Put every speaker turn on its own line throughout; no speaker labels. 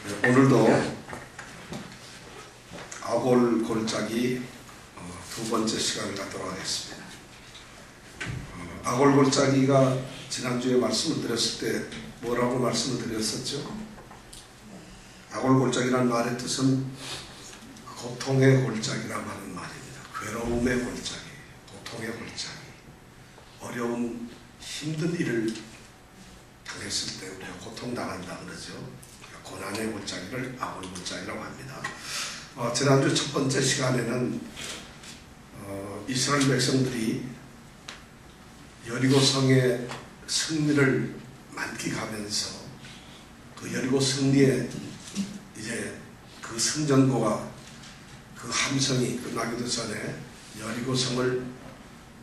오늘도 아골 골짜기 두 번째 시간을 갖도록 하겠습니다. 아골 골짜기가 지난주에 말씀을 드렸을 때 뭐라고 말씀을 드렸었죠? 아골 골짜기라는 말의 뜻은 고통의 골짜기라는 말입니다. 괴로움의 골짜기, 고통의 골짜기, 어려운 힘든 일을 당했을 때 우리가 고통당한다 그러죠. 고난의 골짜기를 아골 골짜기라고 합니다. 지난주 첫 번째 시간에는 이스라엘 백성들이 여리고성의 승리를 만끽하면서 그 여리고 승리에 이제 그 승전보가 그 함성이 끝나기도 전에 여리고성을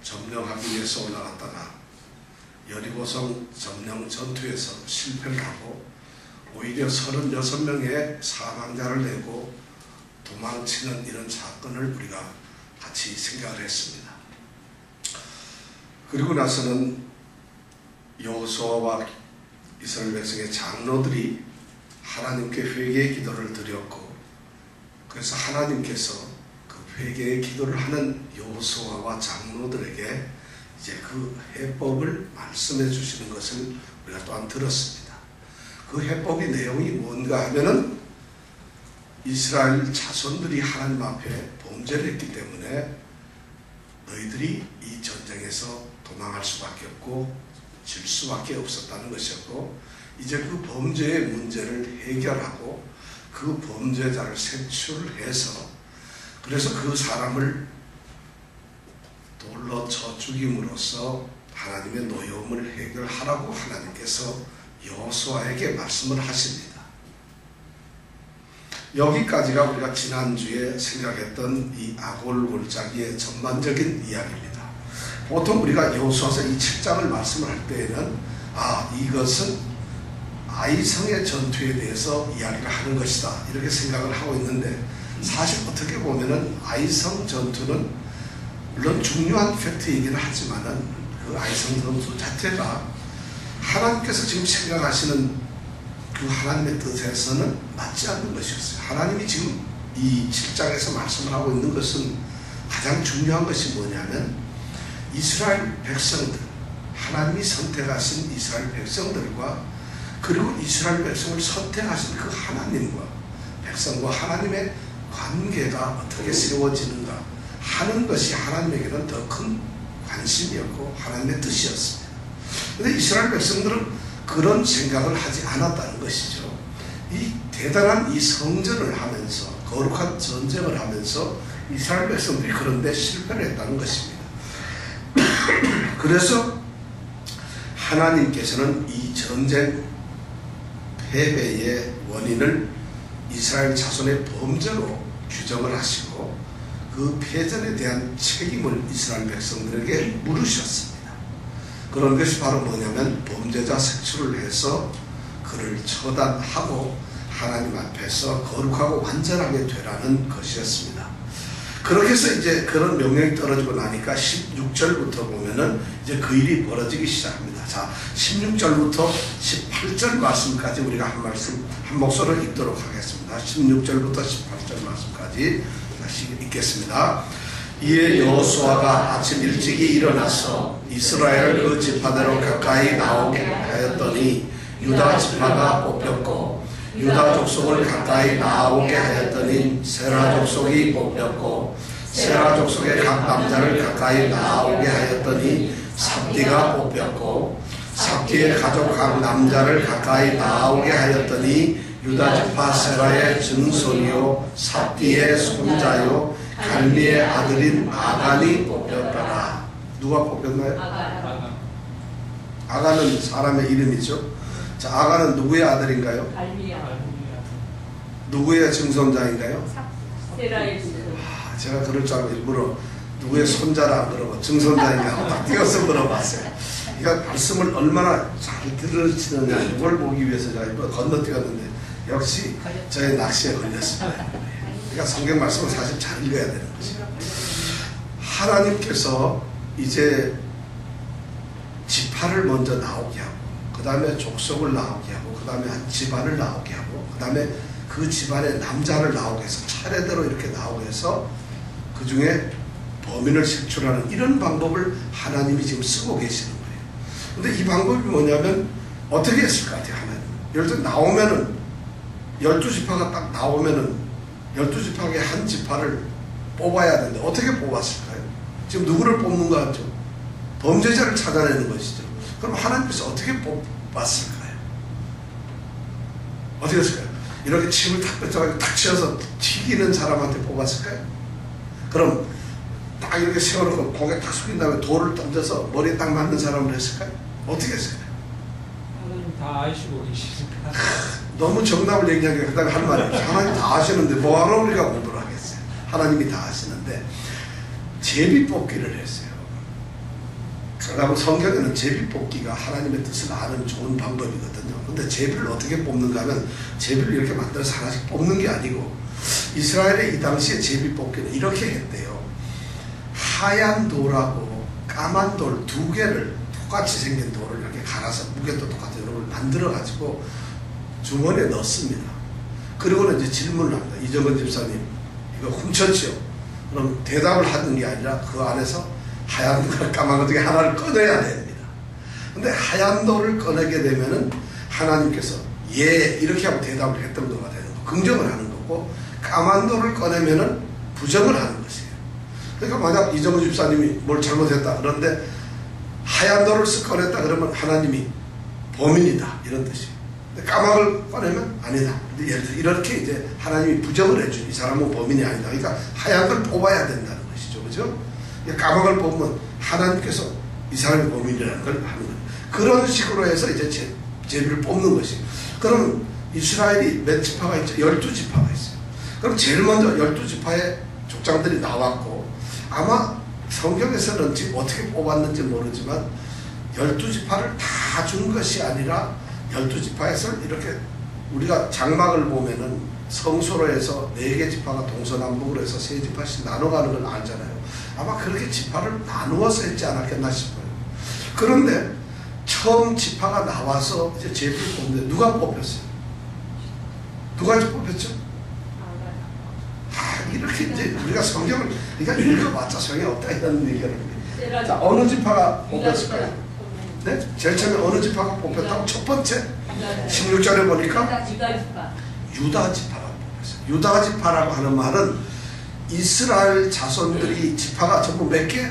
점령하기 위해서 올라갔다가 여리고성 점령 전투에서 실패를 하고 오히려 36명의 사망자를 내고 도망치는 이런 사건을 우리가 같이 생각을 했습니다. 그리고 나서는 여호수아와 이스라엘 백성의 장로들이 하나님께 회개의 기도를 드렸고, 그래서 하나님께서 그 회개의 기도를 하는 여호수아와 장로들에게 이제 그 해법을 말씀해 주시는 것을 우리가 또한 들었습니다. 그 해법의 내용이 뭔가 하면은 이스라엘 자손들이 하나님 앞에 범죄를 했기 때문에 너희들이 이 전쟁에서 도망할 수밖에 없고 질 수밖에 없었다는 것이었고, 이제 그 범죄의 문제를 해결하고 그 범죄자를 색출해서 그래서 그 사람을 돌로 쳐 죽임으로써 하나님의 노여움을 해결하라고 하나님께서 여호수아에게 말씀을 하십니다. 여기까지가 우리가 지난주에 생각했던 이 아골 골짜기의 전반적인 이야기입니다. 보통 우리가 여호수아서 이 7장을 말씀을 할 때에는 이것은 아이성의 전투에 대해서 이야기를 하는 것이다 이렇게 생각을 하고 있는데, 사실 어떻게 보면은 아이성 전투는 물론 중요한 팩트이긴 하지만은 그 아이성 전투 자체가 하나님께서 지금 생각하시는 그 하나님의 뜻에서는 맞지 않는 것이었어요. 하나님이 지금 이 7장에서 말씀을 하고 있는 것은 가장 중요한 것이 뭐냐면 이스라엘 백성들, 하나님이 선택하신 이스라엘 백성들과 그리고 이스라엘 백성을 선택하신 그 하나님과 백성과 하나님의 관계가 어떻게 세워지는가 하는 것이 하나님에게는 더 큰 관심이었고 하나님의 뜻이었습니다. 그런데 이스라엘 백성들은 그런 생각을 하지 않았다는 것이죠. 이 대단한 이 성전을 하면서 거룩한 전쟁을 하면서 이스라엘 백성들이 그런데 실패를 했다는 것입니다. 그래서 하나님께서는 이 전쟁 패배의 원인을 이스라엘 자손의 범죄로 규정을 하시고 그 패전에 대한 책임을 이스라엘 백성들에게 물으셨습니다. 그런 것이 바로 뭐냐면 범죄자 색출을 해서 그를 처단하고 하나님 앞에서 거룩하고 완전하게 되라는 것이었습니다. 그렇게 해서 이제 그런 명령이 떨어지고 나니까 16절부터 보면은 이제 그 일이 벌어지기 시작합니다. 자, 16절부터 18절 말씀까지 우리가 한 목소리를 읽도록 하겠습니다. 16절부터 18절 말씀까지 다시 읽겠습니다. 이에 여호수아가 아침 일찍이 일어나서 이스라엘을 그 지파대로 가까이 나오게 하였더니 유다 지파가 뽑혔고, 유다 족속을 가까이 나오게 하였더니 세라 족속이 뽑혔고, 세라 족속의 각 남자를 가까이 나오게 하였더니 삽디가 뽑혔고, 삽디의 가족 각 남자를 가까이 나오게 하였더니 유다 지파 세라의 증손이요 삽디의 손자요 갈미의 아들인 아간이 뽑혔더라. 누가 뽑혔나요? 아간은 사람의 이름이죠. 자, 아간은 누구의 아들인가요? 누구의 증손자인가요?
세라의
제가 그럴 줄 알고 일부러 누구의 손자라 안 물어봐, 증손자인가 딱 띄어서 물어봤어요. 그러니까 말씀을 얼마나 잘 들으시느냐 이걸 보기 위해서 제가 일부러 건너뛰었는데 역시 저의 낚시에 걸렸습니다. 그러니까 성경 말씀은 사실 잘 읽어야 되는 것이에요. 하나님께서 이제 지파를 먼저 나오게 하고 그 다음에 족속을 나오게 하고, 그 다음에 한 집안을 나오게 하고, 그 다음에 그 집안의 남자를 나오게 해서 차례대로 이렇게 나오게 해서 그 중에 범인을 색출하는 이런 방법을 하나님이 지금 쓰고 계시는 거예요. 근데 이 방법이 뭐냐면 어떻게 했을 것 같아요, 하나님? 예를 들어 나오면은 12지파가 딱 나오면은 12지파의 한 지파를 뽑아야 되는데 어떻게 뽑았을까요? 지금 누구를 뽑는 것 같죠? 범죄자를 찾아내는 것이죠. 그럼 하나님께서 어떻게 뽑았을까요? 어떻게 했을까요? 이렇게 침을 탁 뱉어가지고 탁 치어서 튀기는 사람한테 뽑았을까요? 그럼 딱 이렇게 세워놓고 고개 탁 숙인 다음에 돌을 던져서 머리에 딱 맞는 사람을 했을까요? 어떻게 했을까요?
하나님 다 아시고 계시니까.
너무 정답을 얘기하니까 그 다음에 할 말이 없어요. 하나님 다 아시는데 뭐하러 우리가 공부를 하겠어요? 하나님이 다 아시는데 제비뽑기를 했어요. 그러면 성경에는 제비뽑기가 하나님의 뜻을 아는 좋은 방법이거든요. 근데 제비를 어떻게 뽑는가 하면 제비를 이렇게 만들어서 하나씩 뽑는 게 아니고 이스라엘의 이 당시에 제비뽑기는 이렇게 했대요. 하얀 돌하고 까만 돌 두 개를 똑같이 생긴 돌을 이렇게 갈아서 무게도 똑같은 이런 걸 만들어 가지고 주머니에 넣습니다. 그리고는 이제 질문을 합니다. 이정근 집사님 이거 훔쳤죠? 그럼 대답을 하는 게 아니라 그 안에서 하얀 돌 까만 것 중에 하나를 꺼내야 됩니다. 근데 하얀 돌을 꺼내게 되면은 하나님께서 예 이렇게 하고 대답을 했던 거가 되는 거, 긍정을 하는 거고, 까만 돌을 꺼내면은 부정을 하는 것이에요. 그러니까 만약 이정근 집사님이 뭘 잘못했다 그런데 하얀 돌을 쓱 꺼냈다 그러면 하나님이 범인이다 이런 뜻이에요. 근데 까마를 꺼내면 아니다. 근데 예를 들어 이렇게 이제 하나님이 부정을 해줘. 이 사람은 범인이 아니다. 그러니까 하얀 걸 뽑아야 된다는 것이죠. 그죠? 까마를 뽑으면 하나님께서 이 사람이 범인이라는 걸 하는 거예요. 그런 식으로 해서 이제 제비를 뽑는 것이에요. 그럼 이스라엘이 몇 지파가 있죠? 12지파가 있어요. 그럼 제일 먼저 12지파의 족장들이 나왔고, 아마 성경에서는 지금 어떻게 뽑았는지 모르지만 12지파를 다 준 것이 아니라 12지파에서 이렇게 우리가 장막을 보면은 성소로 해서 4개 지파가 동서남북으로 해서 3지파씩 나눠가는 걸 알잖아요. 아마 그렇게 지파를 나누어서 했지 않았겠나 싶어요. 그런데 처음 지파가 나와서 이제 제비를 뽑는데 누가 뽑혔어요? 누가 뽑혔죠? 이렇게 이제 우리가 성경을 그러니까 읽어봤자 소용이 없다 이런 얘기를. 자, 어느 지파가 뽑혔을까요? 네? 제일 처음에 어느 지파가 뽑혔다고? 첫 번째 16절에 보니까 유다 지파가 뽑혔어요. 유다 지파라고 하는 말은 이스라엘 자손들이 지파가 전부 몇 개?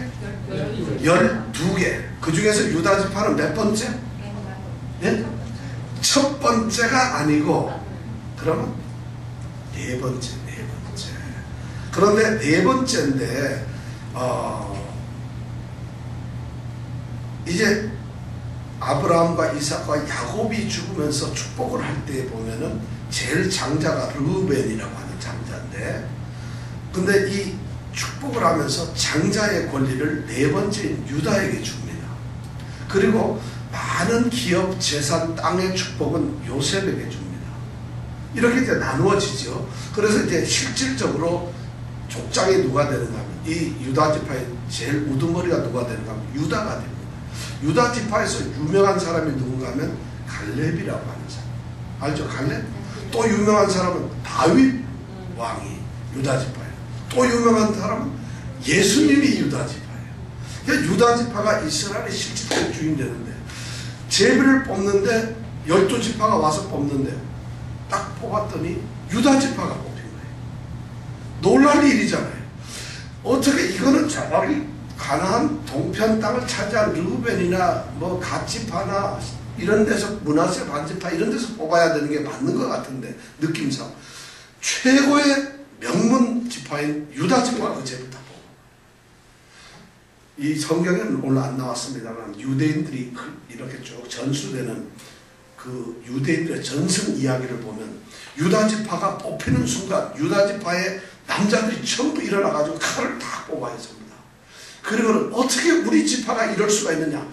12개. 그 중에서 유다 지파는 몇 번째? 네? 첫 번째가 아니고 그러면 네 번째. 그런데 네 번째인데 이제 아브라함과 이삭과 야곱이 죽으면서 축복을 할 때 보면은 제일 장자가 르우벤이라고 하는 장자인데, 근데 이 축복을 하면서 장자의 권리를 네 번째인 유다에게 줍니다. 그리고 많은 기업, 재산, 땅의 축복은 요셉에게 줍니다. 이렇게 이제 나누어지죠. 그래서 이제 실질적으로 족장이 누가 되는가 하면 이 유다 지파의 제일 우두머리가 누가 되는가 하면 유다가 됩니다. 유다 지파에서 유명한 사람이 누군가 하면 갈렙이라고 하는 사람. 알죠? 갈렙? 또 유명한 사람은 다윗 왕이 유다 지파예요. 또 유명한 사람은 예수님이 유다 지파예요. 그러니까 유다 지파가 이스라엘의 실질적인 주인 되는데, 제비를 뽑는데 12지파가 와서 뽑는데 딱 뽑았더니 유다 지파가 뽑힌 거예요. 놀랄 일이잖아요. 어떻게 이거는 차라리 가나안 동편 땅을 차지한 르우벤이나 뭐 갓지파나 이런 데서 므낫세 반지파 이런 데서 뽑아야 되는 게 맞는 것 같은데, 느낌상 최고의 명문 지파인 유다 지파가 그 제비를 뽑아. 이 성경에는 오늘 안 나왔습니다만 유대인들이 이렇게 쭉 전수되는 그 유대인들의 전승 이야기를 보면 유다 지파가 뽑히는 순간 유다 지파의 남자들이 전부 일어나가지고 칼을 다 뽑아야 합니다. 그리고는 어떻게 우리 지파가 이럴 수가 있느냐,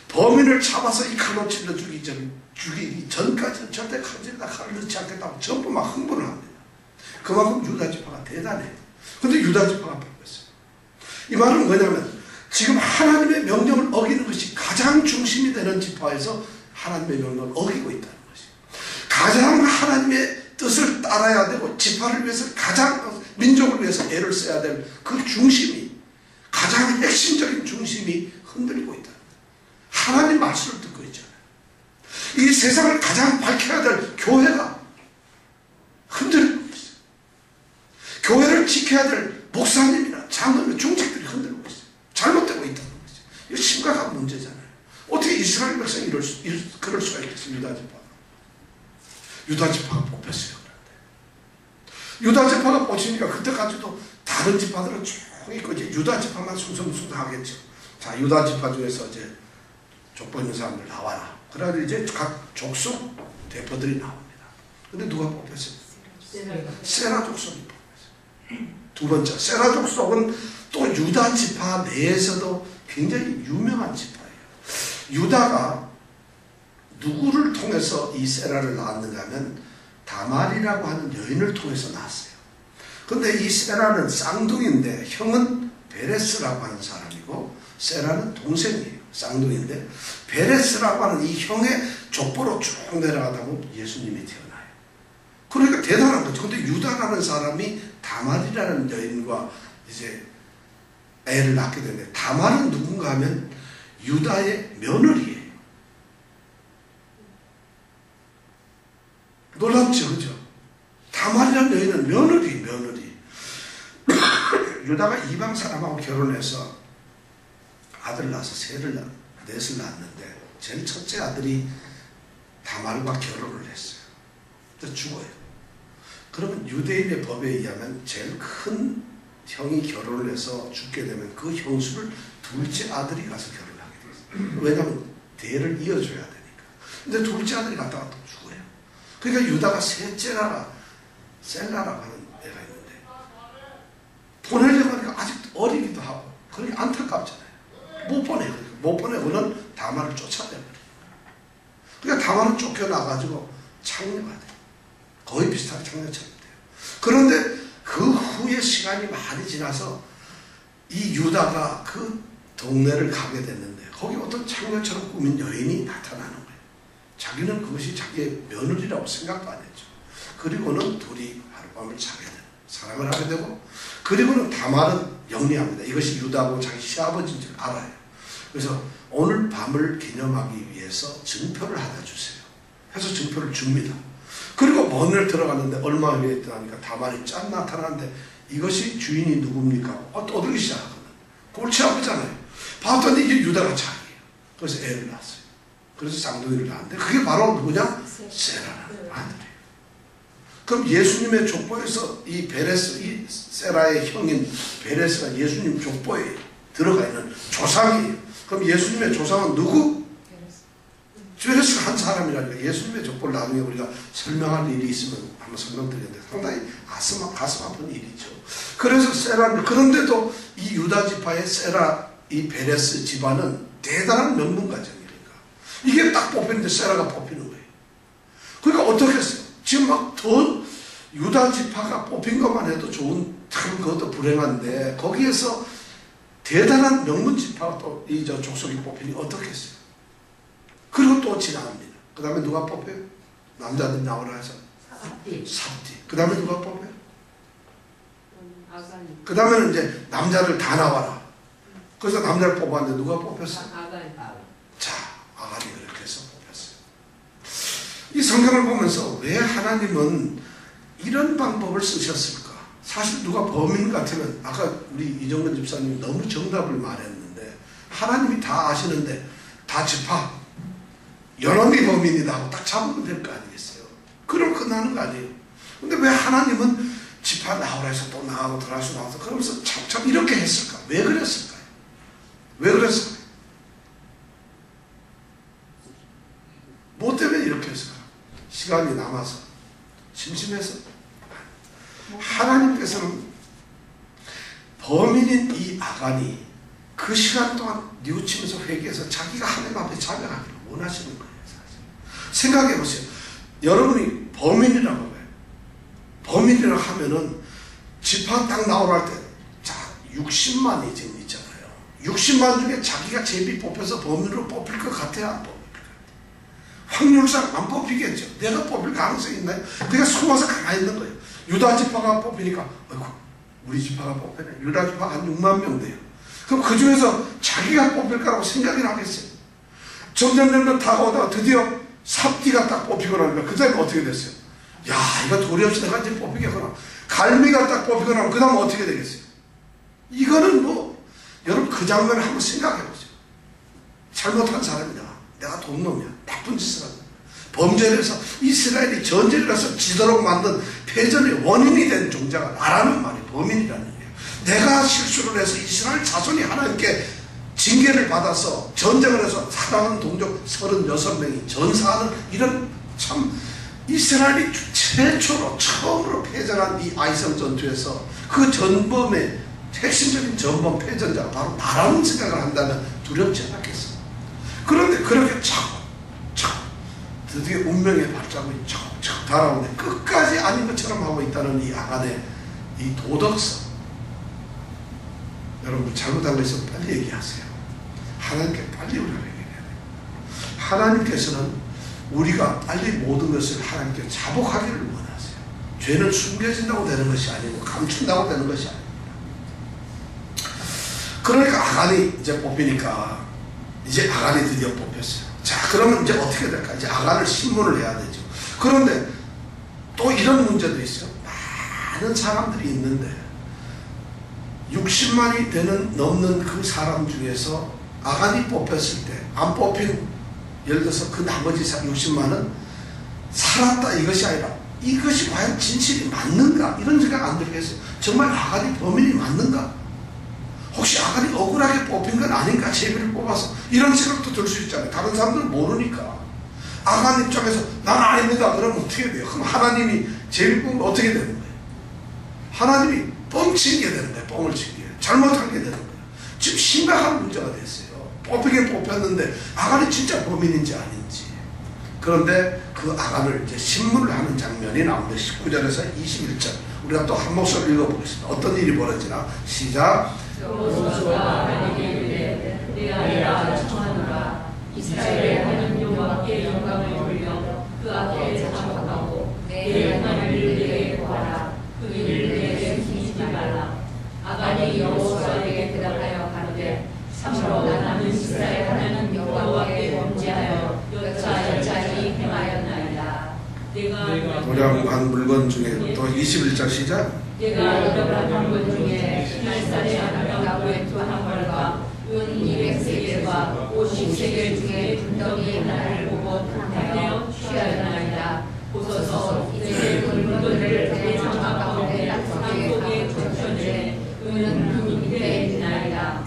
범인을 잡아서 이 칼로 찔러 죽이기 전까지는 절대 칼을 넣지 않겠다고 전부 막 흥분을 합니다. 그만큼 유다 지파가 대단해요. 근데 유다 지파가 뽑혔어요. 이 말은 뭐냐면 지금 하나님의 명령을 어기는 것이 가장 중심이 되는 지파에서 하나님의 명령을 어기고 있다는 것이에요. 가장 하나님의 뜻을 따라야 되고 지파를 위해서 가장 민족을 위해서 애를 써야 될 그 중심이 가장 핵심적인 중심이 흔들리고 있다. 하나님 말씀을 듣고 있잖아요. 이 세상을 가장 밝혀야 될 교회가 흔들리고 있어요. 교회를 지켜야 될 목사님이나 장로나 중직들이 흔들리고 있어요. 잘못되고 있다는 거죠. 이거 심각한 문제잖아요. 어떻게 이스라엘 백성이 그럴 수가 있겠어요. 유다 지파가 뽑혔어요. 그런데 유다 지파가 뽑히니까 그때까지도 다른 지파들은 쭉 있고 이제 유다 지파만 숭숭숭하겠죠. 자, 유다 지파 중에서 이제 족보 있는 사람들 나와라. 그래서 이제 각 족속 대표들이 나옵니다. 근데 누가 뽑혔어요? 세라 족속이 뽑혔어요. 두 번째, 세라 족속은 또 유다 지파 내에서도 굉장히 유명한 지파예요. 유다가 누구를 통해서 이 세라를 낳았는가 하면 다말이라고 하는 여인을 통해서 낳았어요. 근데 이 세라는 쌍둥이인데 형은 베레스라고 하는 사람이고 세라는 동생이에요. 쌍둥이인데 베레스라고 하는 이 형의 족보로 쭉 내려가다 보면 예수님이 태어나요. 그러니까 대단한 거죠. 근데 유다라는 사람이 다말이라는 여인과 이제 애를 낳게 되는데 다말은 누군가 하면 유다의 며느리예요. 놀랍죠, 그죠? 다말이라는 여인은 며느리. 유다가 이방 사람하고 결혼해서 아들 낳아서 넷을 낳았는데 제일 첫째 아들이 다말과 결혼을 했어요. 근데 죽어요. 그러면 유대인의 법에 의하면 제일 큰 형이 결혼을 해서 죽게 되면 그 형수를 둘째 아들이 가서 결혼하게 됐어요. 왜냐하면 대를 이어줘야 되니까. 근데 둘째 아들이 갔다가 또 죽어요. 그러니까 유다가 셋째라가 셀라라고 하는 애가 있는데 보내려고 하니까 아직 어리기도 하고 그러니까 안타깝잖아요. 못 보내요. 못 보내고는 다말을 쫓아내버려요. 그러니까 다말은 쫓겨나가지고 창녀가 돼요. 거의 비슷하게 창녀처럼 돼요. 그런데 그 후에 시간이 많이 지나서 이 유다가 그 동네를 가게 됐는데 거기 어떤 창녀처럼 꾸민 여인이 나타나는 거예요. 자기는 그것이 자기의 며느리라고 생각도 안 했죠. 그리고는 둘이 하룻밤을 자게 되고 사랑을 하게 되고 그리고는 다말은 영리합니다. 이것이 유다고 자기 시아버지인 줄 알아요. 그래서 오늘 밤을 기념하기 위해서 증표를 하나 주세요. 해서 증표를 줍니다. 그리고 먼 들어갔는데 얼마 후에 있다니까 다말이 짠 나타나는데 이것이 주인이 누굽니까? 떠들기 시작하거든. 골치 아프잖아요. 봤더니 이게 유다가 자기예요. 그래서 애를 낳았어요. 그래서 쌍둥이를 낳았는데 그게 바로 누구냐? 세라라는 아들이에요. 그럼 예수님의 족보에서 이 베레스, 이 세라의 형인 베레스가 예수님 족보에 들어가 있는 조상이에요. 그럼 예수님의 조상은 누구? 베레스가 한 사람이라니까. 예수님의 족보를 나중에 우리가 설명할 일이 있으면 한번 설명드리는데 상당히 가슴 아픈 일이죠. 그래서 세라는, 그런데도 이 유다 지파의 세라, 이 베레스 집안은 대단한 명문가정이니까 이게 딱 뽑히는데 세라가 뽑히는 거예요. 그러니까 어떻게 했어요? 지금 막 더 유다 지파가 뽑힌 것만 해도 좋은, 참 그것도 불행한데 거기에서 대단한 명문 지파가 또 이 족속이 뽑히니 어떻게 했어요? 그리고 또 지나갑니다. 그 다음에 누가 뽑혀요? 남자들 나오라 해서 삽디. 그 다음에 누가 뽑혀요? 그 다음에는 이제 남자들 다 나와라. 그래서 남자를 뽑았는데 누가 뽑혔어요? 자, 아가리 그렇게 해서 뽑혔어요. 이 성경을 보면서 왜 하나님은 이런 방법을 쓰셨을까? 사실 누가 범인 같으면, 아까 우리 이정근 집사님이 너무 정답을 말했는데 하나님이 다 아시는데 다 지파 연합이 범인이다 하고 딱 잡으면 될 거 아니겠어요? 그럼 끝나는 거 아니에요? 근데 왜 하나님은 지파 나오라 해서 또 나가고 들어가서 나와서 그러면서 참 이렇게 했을까? 왜 그랬을까요? 왜 그랬을까요? 뭐 때문에 이렇게 했을까? 시간이 남아서? 심심해서? 하나님께서는 범인인 이 아간이 그 시간 동안 뉘우치면서 회개해서 자기가 하나님 앞에 자백하기를 원하시는 거예요. 사실. 생각해 보세요. 여러분이 범인이라고 해요. 범인이라고 하면은 지파 딱 나오라 할 때, 자, 60만이 지금 있잖아요. 60만 중에 자기가 제비 뽑혀서 범인으로 뽑힐 것 같아요? 안 뽑힐 것 같아요? 확률상 안 뽑히겠죠. 내가 뽑힐 가능성이 있나요? 그러니까 숨어서 가만히 있는 거예요. 유다 지파가 뽑히니까 아이고 우리 지파가 뽑히네. 유다 지파가 한 6만 명 돼요. 그럼 그 중에서 자기가 뽑힐 거라고 생각이 나겠어요. 점점 다가오다가 드디어 삽띠가 딱 뽑히고 나니까 그 다음에 어떻게 됐어요? 야 이거 도리 없이 내가 이제 뽑히겠구나. 갈미가 딱 뽑히고 나면 그 다음 어떻게 되겠어요? 이거는 뭐 여러분 그 장면을 한번 생각해 보세요. 잘못한 사람이다. 내가 돈놈이야. 나쁜 짓을 한다. 범죄를 해서 이스라엘이 전쟁을 해서 지도록 만든 패전의 원인이 된 종자가 나라는 말이 범인이라는 거예요. 내가 실수를 해서 이스라엘 자손이 하나님께 징계를 받아서 전쟁을 해서 사랑하는 동족 36명이 전사하는 이런 참 이스라엘이 최초로 처음으로 패전한 이 아이성 전투에서 그 전범의 핵심적인 전범 패전자가 바로 나라는 생각을 한다면 두렵지 않겠어. 그런데 그렇게 차고 드디어 운명의 발자국이 척척 달아오는데 끝까지 아닌 것처럼 하고 있다는 이 아간의 이 도덕성. 여러분 잘못한 거 있으면 빨리 얘기하세요. 하나님께 빨리 우리가 얘기해야 돼요. 하나님께서는 우리가 빨리 모든 것을 하나님께 자복하기를 원하세요. 죄는 숨겨진다고 되는 것이 아니고 감춘다고 되는 것이 아닙니다. 그러니까 아간이 이제 뽑히니까 이제 아간이 드디어 뽑혔어요. 자 그러면 이제 어떻게 될까? 이제 아간을 신문을 해야 되죠. 그런데 또 이런 문제도 있어요. 많은 사람들이 있는데 60만이 넘는 그 사람 중에서 아간이 뽑혔을 때 안 뽑힌 예를 들어서 그 나머지 60만은 살았다 이것이 아니라 이것이 과연 진실이 맞는가 이런 생각 안 들겠어요. 정말 아간이 범인이 맞는가? 혹시 아간이 억울하게 뽑힌 건 아닌가? 제비를 뽑아서 이런 생각도 들 수 있잖아요. 다른 사람들은 모르니까. 아간 입장에서 난 아닙니다. 그러면 어떻게 돼요? 그럼 하나님이 제비 뽑으면 어떻게 되는 거예요? 하나님이 뻥친 게 되는 거예요. 뻥을 친 게. 잘못한 게 되는 거예요. 지금 심각한 문제가 됐어요. 뽑히긴 뽑혔는데 아간이 진짜 범인인지 아닌지. 그런데 그 아간을 이제 신문을 하는 장면이 나오는데 19절에서 21절 우리가 또 한 목소리 읽어보겠습니다. 어떤 일이 벌어지나? 시작.
여호수아가 하나님께 이르되 내 아이라 청하노라. 이스라엘의 하나님 여호와께 영광을 돌려 그 앞에 자족하고 내 영광을 내게 구하라. 그 일을 내게 숨기지 말라. 아간이 여호수아에게 대답하여 가로되 참으로 나는 이스라엘 하나님 여호와께 범죄하여 여차여차히 행하였나이다. 내가
도량한 물건 중에 또 21절 시작.
내가 잃어버린 것 중에 신할산에 하나며 나무에 두 한 벌과 은 200세겔과 50세겔 중에 분덩이 하나를 보고 탐하여 취하였나이다. 보소서 이제 그 물건을 내 장막 가운데 상속의 조천에 은은 그 밑에 있나이다.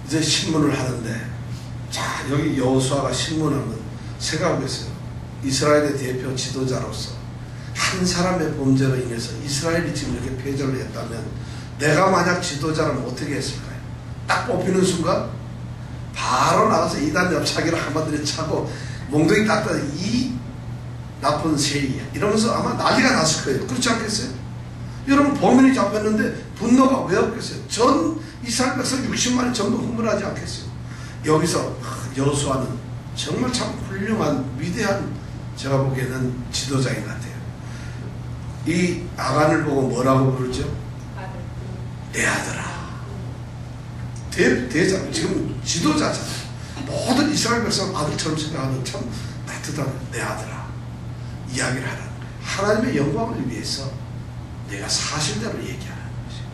이제 신문을 하는데 자 여기 여호수아가 신문하면 생각해보세요. 이스라엘의 대표 지도자로서 한 사람의 범죄로 인해서 이스라엘이 지금 이렇게 패전을 했다면 내가 만약 지도자라면 어떻게 했을까요? 딱 뽑히는 순간 바로 나가서 이단 옆차기를 한마디를 차고 몽둥이 딱 따서 이 나쁜 새이야 이러면서 아마 난리가 났을 거예요. 그렇지 않겠어요? 여러분 범인이 잡혔는데 분노가 왜 없겠어요? 전 이스라엘 백성 60만이 전부 흥분하지 않겠어요? 여기서 여호수아는 정말 참 훌륭한 위대한 제가 보기에는 지도자인 것 같아요. 이 아간을 보고 뭐라고 부르죠? 내 아들아. 대장 지금 지도자잖아요. 모든 이스라엘 백성 아들처럼 생각하는 참 따뜻한 내 아들아. 이야기를 하라는 거예요. 하나님의 영광을 위해서 내가 사실대로 얘기하는 것이에요.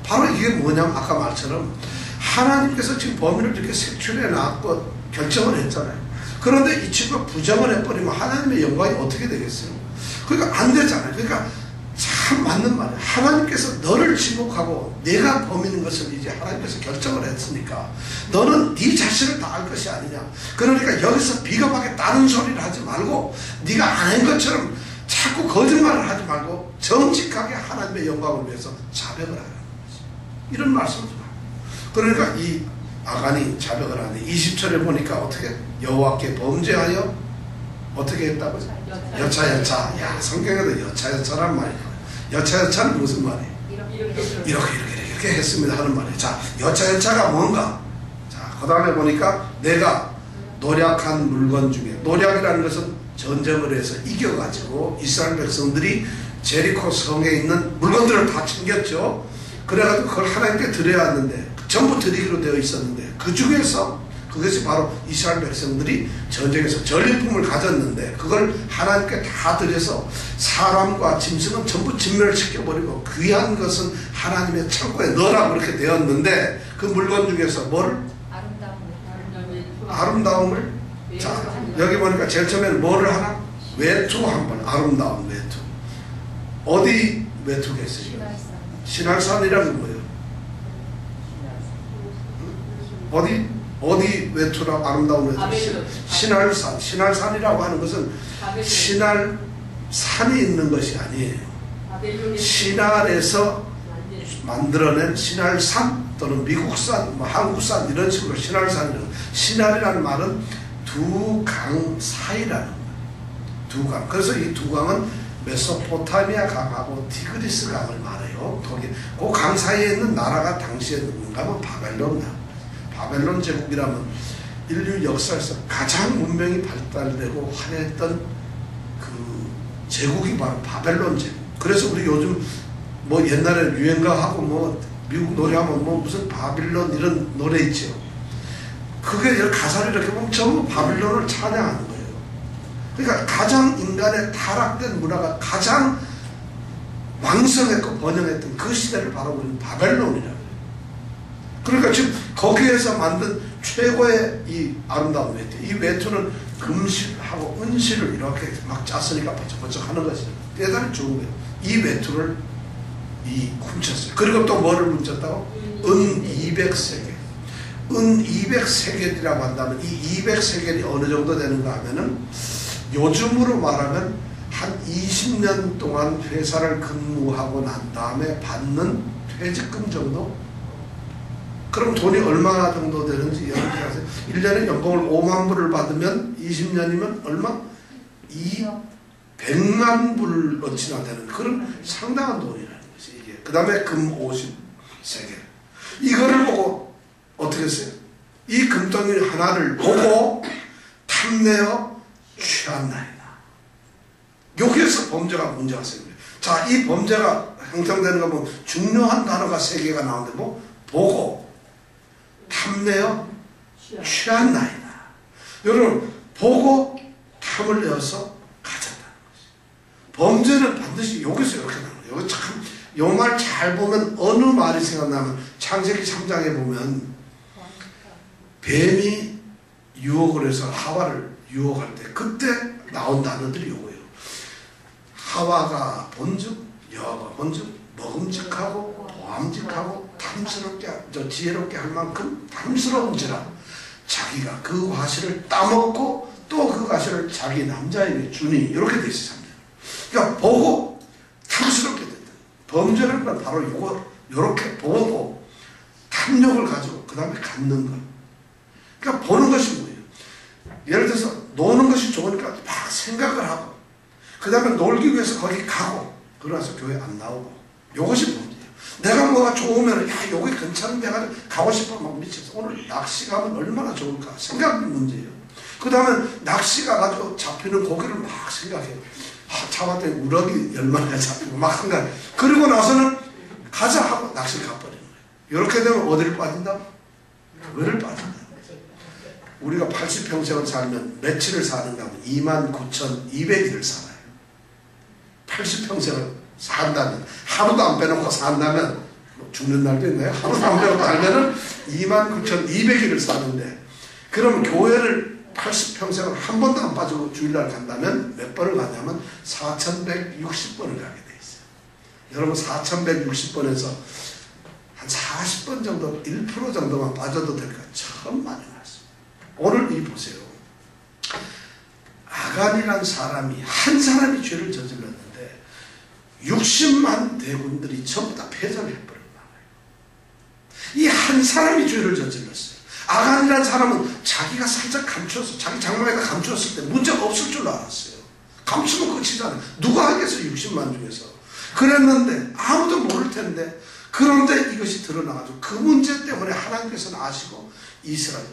바로 이게 뭐냐면 아까 말처럼 하나님께서 지금 범인을 이렇게 색출해 놨고 결정을 했잖아요. 그런데 이 친구가 부정을 해버리면 하나님의 영광이 어떻게 되겠어요? 그러니까 안 되잖아요. 그러니까 참 맞는 말이에요. 하나님께서 너를 지목하고 내가 범인인 것을 이제 하나님께서 결정을 했으니까 너는 네 자신을 다 알 것이 아니냐. 그러니까 여기서 비겁하게 다른 소리를 하지 말고 네가 아닌 것처럼 자꾸 거짓말을 하지 말고 정직하게 하나님의 영광을 위해서 자백을 하라는 거지. 이런 말씀을 합니다. 그러니까 이 아간이 자백을 하는데 20절에 보니까 어떻게 여호와께 범죄하여 어떻게 했다고? 여차. 야 성경에도 여차란 말이에요. 여차는 무슨 말이에요? 이렇게 했습니다 하는 말이에요. 자 여차가 뭔가? 자 그 다음에 보니까 내가 노략한 물건 중에, 노략이라는 것은 전쟁을 해서 이겨가지고 이스라엘 백성들이 제리코 성에 있는 물건들을 다 챙겼죠. 그래가지고 그걸 하나님께 드려야 하는데 전부 드리기로 되어 있었는데 그 중에서 그것이 바로 이스라엘 백성들이 전쟁에서 전리품을 가졌는데 그걸 하나님께 다 드려서 사람과 짐승은 전부 진멸시켜버리고 귀한 것은 하나님의 창고에 넣으라고 그렇게 되었는데 그 물건 중에서 뭐를? 아름다움을. 자, 여기 보니까 제일 처음에는 뭐를 하나? 외투 한번. 아름다운 외투. 어디 외투겠어요? 신할산이라는 뭐예요? 어디 외투라고? 아름다운 외투? 신할산. 신할산이라고 하는 것은 신할산이 있는 것이 아니에요. 신할에서 만들어낸 신할산 또는 미국산, 한국산 이런 식으로 신할산이라는, 신할이라는 말은 두 강 사이라는 거예요. 두 강. 그래서 이 두 강은 메소포타미아 강하고 티그리스 강을 말해요. 거기 그 강 사이에 있는 나라가 당시에 누군가 하면 바벨론 제국이라면 인류 역사에서 가장 문명이 발달되고 화려했던 그 제국이 바로 바벨론 제국. 그래서 우리 요즘 뭐 옛날에 유행가하고 뭐 미국 노래하면 뭐 무슨 바빌론 이런 노래 있죠. 그게 가사를 이렇게 보면 전부 바빌론을 찬양하는 거예요. 그러니까 가장 인간의 타락된 문화가 가장 왕성했고 번영했던 그 시대를 바로 우리는 바벨론이라고 해요. 그러니까 지금 거기에서 만든 최고의 이 아름다운 외투, 이 외투는 금실하고 은실을 이렇게 막 짰으니까 버쩍버쩍 하는 것이 대단히 좋은 거예요. 이 외투를 훔쳤어요. 그리고 또 뭐를 훔쳤다고? 은 200세겔. 은 200세겔이라고 한다면 이 200세겔이 어느 정도 되는가 하면은 요즘으로 말하면 한 20년 동안 회사를 근무하고 난 다음에 받는 퇴직금 정도? 그럼 돈이 얼마 정도 되는지 여러분들 아세요? 1년에 연봉을 5만 불을 받으면 20년이면 얼마? 100만 불어치나 되는 그런 상당한 돈이라는 것이 이게. 그 다음에 금 50세겔. 이거를 보고 어떻게 했어요? 이 금덩이 하나를 보고 탐내어 취한나이다. 여기에서 범죄가 문제가 생겨요. 자, 이 범죄가 형성되는 거 보면 중요한 단어가 3개가 나오는데 뭐? 보고 탐내어 취한나이다. 여러분, 보고 탐을 내어서 가졌다는 것이. 범죄는 반드시 여기서 이렇게 나오는 거예요. 여기 참, 이 말 잘 보면 어느 말이 생각나면 창세기 3장에 보면 뱀이 유혹을 해서 하와를 유혹할 때 그때 나온 단어들이 요거예요. 하와가 본즉 여호와가 본즉 먹음직하고 보암직하고 탐스럽게 지혜롭게 할 만큼 탐스러운지라 자기가 그 과실을 따먹고 또 그 과실을 자기 남자에게 주니 이렇게 돼 있어요. 그러니까 보고 탐스럽게 된다. 범죄라는 건 바로 요렇게 보고 탐욕을 가지고 그 다음에 갖는 것. 그러니까 보는 것이 뭐예요? 예를 들어서 노는 것이 좋으니까 막 생각을 하고 그 다음에 놀기 위해서 거기 가고 그러나서 교회 안 나오고 요것이 문제예요. 내가 뭐가 좋으면 야 여기 괜찮은 데가 가고 싶어 막 미쳐서 오늘 낚시 가면 얼마나 좋을까 생각이 문제예요. 그 다음에 낚시 가가지고 잡히는 고기를 막 생각해요. 잡았더니 우럭이 10마리가 잡히고 막 생각해. 그리고 나서는 가자 하고 낚시를 가버리는 거예요. 이렇게 되면 어디를 빠진다? 교회를 빠진다. 우리가 80평생을 살면 며칠을 사는가 하면 29,200일을 살아요. 80평생을 산다면 하루도 안 빼놓고 산다면 죽는 날도 있나요? 하루도 안 빼놓고 살면은 29,200일을 사는데 그럼 교회를 80평생을 한 번도 안 빠지고 주일날 간다면 몇 번을 가냐면 4,160번을 가게 돼 있어요. 여러분 4,160번에서 한 40번 정도 1% 정도만 빠져도 될까? 천만에 말씀. 오늘 이 보세요. 아간이란 사람이 한 사람이 죄를 저질렀는데 60만 대군들이 전부 다 패전을 해버린 거예요. 이 한 사람이 죄를 저질렀어요. 아간이란 사람은 자기가 살짝 감추었어. 자기 장막에다 감추었을 때 문제가 없을 줄 알았어요. 감추면 끝이잖아요. 누가 하겠어 60만 중에서. 그랬는데 아무도 모를 텐데 그런데 이것이 드러나가지고 그 문제 때문에 하나님께서는 아시고 이스라엘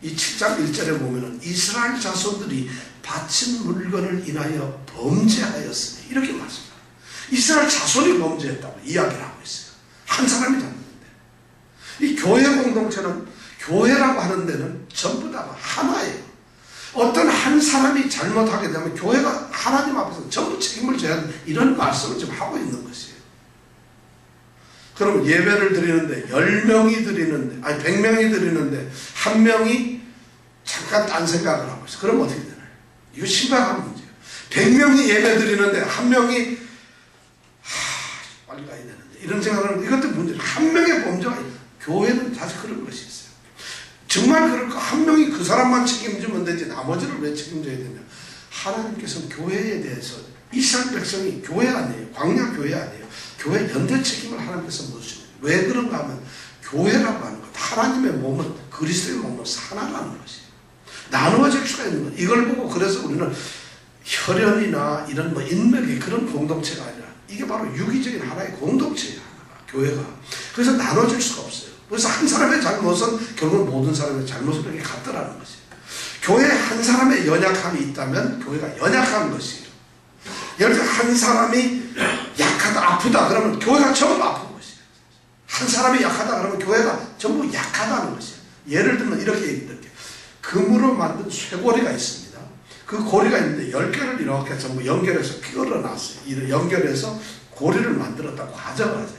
이 7장 1절에 보면은 이스라엘 자손들이 바친 물건을 인하여 범죄하였으니 이렇게 말씀합니다. 이스라엘 자손이 범죄했다고 이야기를 하고 있어요. 한 사람이 잘못했는데. 이 교회 공동체는 교회라고 하는 데는 전부 다 하나예요. 어떤 한 사람이 잘못하게 되면 교회가 하나님 앞에서 전부 책임을 져야 하는 이런 말씀을 지금 하고 있는 것이에요. 그럼 예배를 드리는데 10명이 드리는데 아니 100명이 드리는데 한 명이 잠깐 딴 생각을 하고 있어요. 그럼 어떻게 되나요? 이거 심각한 문제예요. 100명이 예배 드리는데 한 명이 빨리 가야 되는데 이런 생각을 하는 이것도 문제예요. 한 명의 범죄가 교회는 사실 그런 것이 있어요. 정말 그럴까? 한 명이 그 사람만 책임지면 되지 나머지를 왜 책임져야 되냐? 하나님께서는 교회에 대해서 이스라엘 백성이 교회 아니에요. 광야 교회 아니에요. 교회 연대 책임을 하나님께서 묻으십니다. 왜 그런가 하면 교회라고 하는 것, 하나님의 몸은 그리스도의 몸은 하나라는 것이에요. 나누어질 수가 있는 것. 이걸 보고 그래서 우리는 혈연이나 이런 뭐 인맥의 그런 공동체가 아니라 이게 바로 유기적인 하나의 공동체예요. 하나가, 교회가. 그래서 나눠질 수가 없어요. 그래서 한 사람의 잘못은 결국 모든 사람의 잘못을 이렇게 같더라는 것이에요. 교회에 한 사람의 연약함이 있다면 교회가 연약한 것이에요. 예를 들어 한 사람이 약하다, 아프다 그러면 교회가 전부 아픈 것이에요. 한 사람이 약하다 그러면 교회가 전부 약하다는 것이에요. 예를 들면 이렇게 금으로 만든 쇠고리가 있습니다. 그 고리가 있는데 10개를 이렇게 전부 연결해서 끼워놨어요. 이를 연결해서 고리를 만들었다고 가정을 하세요.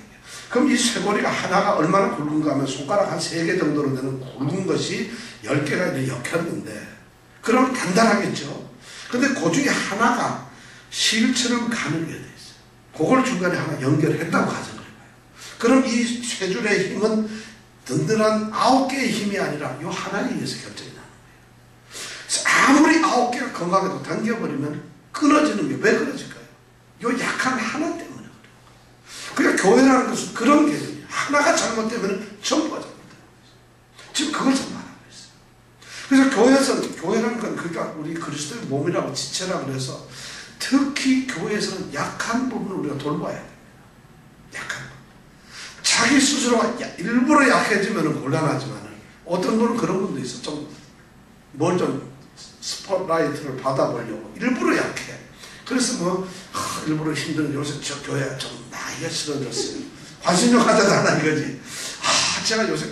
그럼 이 쇠고리가 하나가 얼마나 굵은가 하면 손가락 한 3개 정도로 되는 굵은 것이 10개가 이렇게 엮였는데 그럼 단단하겠죠. 근데 그 중에 하나가 실처럼 가늘게 돼 있어요. 그걸 중간에 하나 연결했다고 가정을 해봐요. 그럼 이 쇠줄의 힘은 든든한 9개의 힘이 아니라 이 하나에 의해서 결정이 나는 거예요. 아무리 9개가 건강해도 당겨버리면 끊어지는 게 왜 끊어질까요? 이 약한 하나 때문에 그래요. 그러니까 교회라는 것은 그런 개념이에요. 하나가 잘못되면 전부가 잘못되는 거예요. 지금 그걸 좀 말하고 있어요. 그래서 교회에서는, 교회라는 건 그러니까 우리 그리스도의 몸이라고 지체라고 그래서 특히 교회에서는 약한 부분을 우리가 돌봐야 됩니다. 약한 부분. 자기 스스로가 일부러 약해지면 곤란하지만 어떤 분은 그런 분도 있어. 뭘 좀 스포트라이트를 받아보려고 일부러 약해. 그래서 뭐 일부러 힘든 요새 저 교회 좀 나이가 싫어졌어요. 관심좀 가져달라 이거지. 제가 요새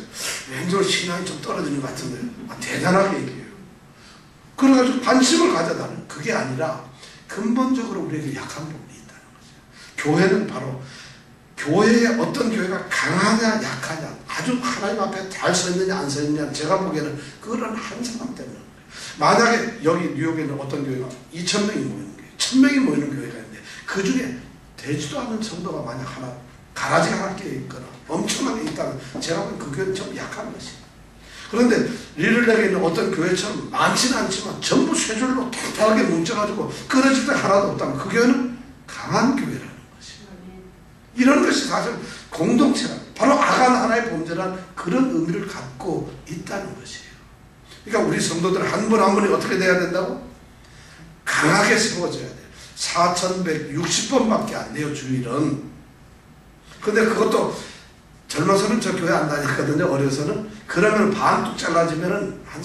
왠지 신앙이 좀 떨어지는 것 같은데 대단하게 얘기해요. 그래가지고 관심을 가져달라는 그게 아니라 근본적으로 우리에게 약한 부분이 있다는 거죠. 교회는 바로 교회에 어떤 교회가 강하냐 약하냐 아주 하나님 앞에 잘 서 있느냐 안 서 있느냐 제가 보기에는 그거는 한 사람 때문에 거예요. 만약에 여기 뉴욕에는 어떤 교회가 2,000명이 모이는 교회 1,000명이 모이는 교회가 있는데 그 중에 되지도 않는 성도가 만약 하나 가라지가 하나 끼어 있거나 엄청나게 있다면 제가 보기엔 그 교회는 좀 약한 것이에요. 그런데 리를렉에 있는 어떤 교회처럼 많지는 않지만 전부 쇠줄로 팽팽하게 뭉쳐가지고 끊어질 때 하나도 없다면 그 교회는 강한 교회라는 것이에요. 이런 것이 사실 공동체란 바로 악한 하나의 범죄란 그런 의미를 갖고 있다는 것이에요. 그러니까 우리 성도들 한 분 한 분이 어떻게 돼야 된다고? 강하게 세워져야 돼요. 4,160번밖에 안 돼요, 주일은. 근데 그것도 젊어서는 저 교회 안 다녔거든요. 어려서는. 그러면 반뚝 잘라지면은 한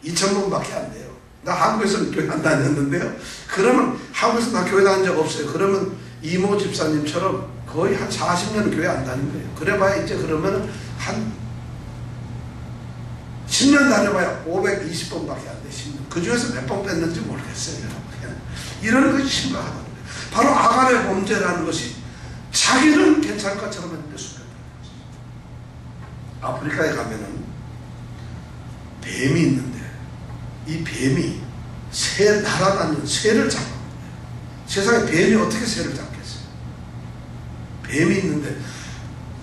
2,000번밖에 안 돼요. 나 한국에서는 교회 안 다녔는데요. 그러면 한국에서 나 교회 다닌 적 없어요. 그러면 이모 집사님처럼 거의 한 40년은 교회 안 다닌 거예요. 그래봐야 이제 그러면 한 10년 다녀봐야 520번밖에 안 돼. 10년. 그 중에서 몇 번 뺐는지 모르겠어요. 이런 것이 심각하다는 거예요. 바로 악한의 범죄라는 것이 자기는 괜찮을 것처럼 했는데 숨겼다는 거죠. 아프리카에 가면은 뱀이 있는데 이 뱀이 새 날아다니는 새를 잡아. 세상에 뱀이 어떻게 새를 잡겠어요? 뱀이 있는데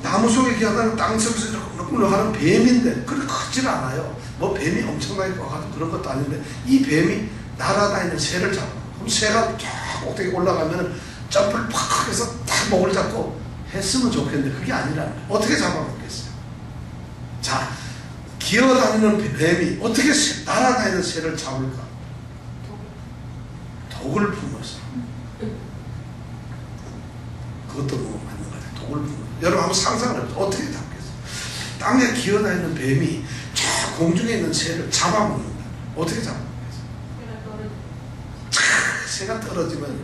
나무 속에 기어다니는 땅 속에서 꿀렁꿀렁하는 뱀인데 그렇게 크질 않아요. 뭐 뱀이 엄청나게 와가지고 그런 것도 아닌데 이 뱀이 날아다니는 새를 잡아. 그럼 새가 쫙 꼭대기 올라가면 점프를 팍 해서 딱 목을 잡고 했으면 좋겠는데 그게 아니라 어떻게 잡아먹겠어요? 자, 기어다니는 뱀이 어떻게 날아다니는 새를 잡을까? 독을 품어서. 그것도 뭐 맞는 것 같아요. 독을 품어서. 여러분 한번 상상을 해보세요. 어떻게 잡겠어요? 땅에 기어다니는 뱀이 저 공중에 있는 새를 잡아먹는다. 어떻게 잡아먹겠어? 새가 떨어지면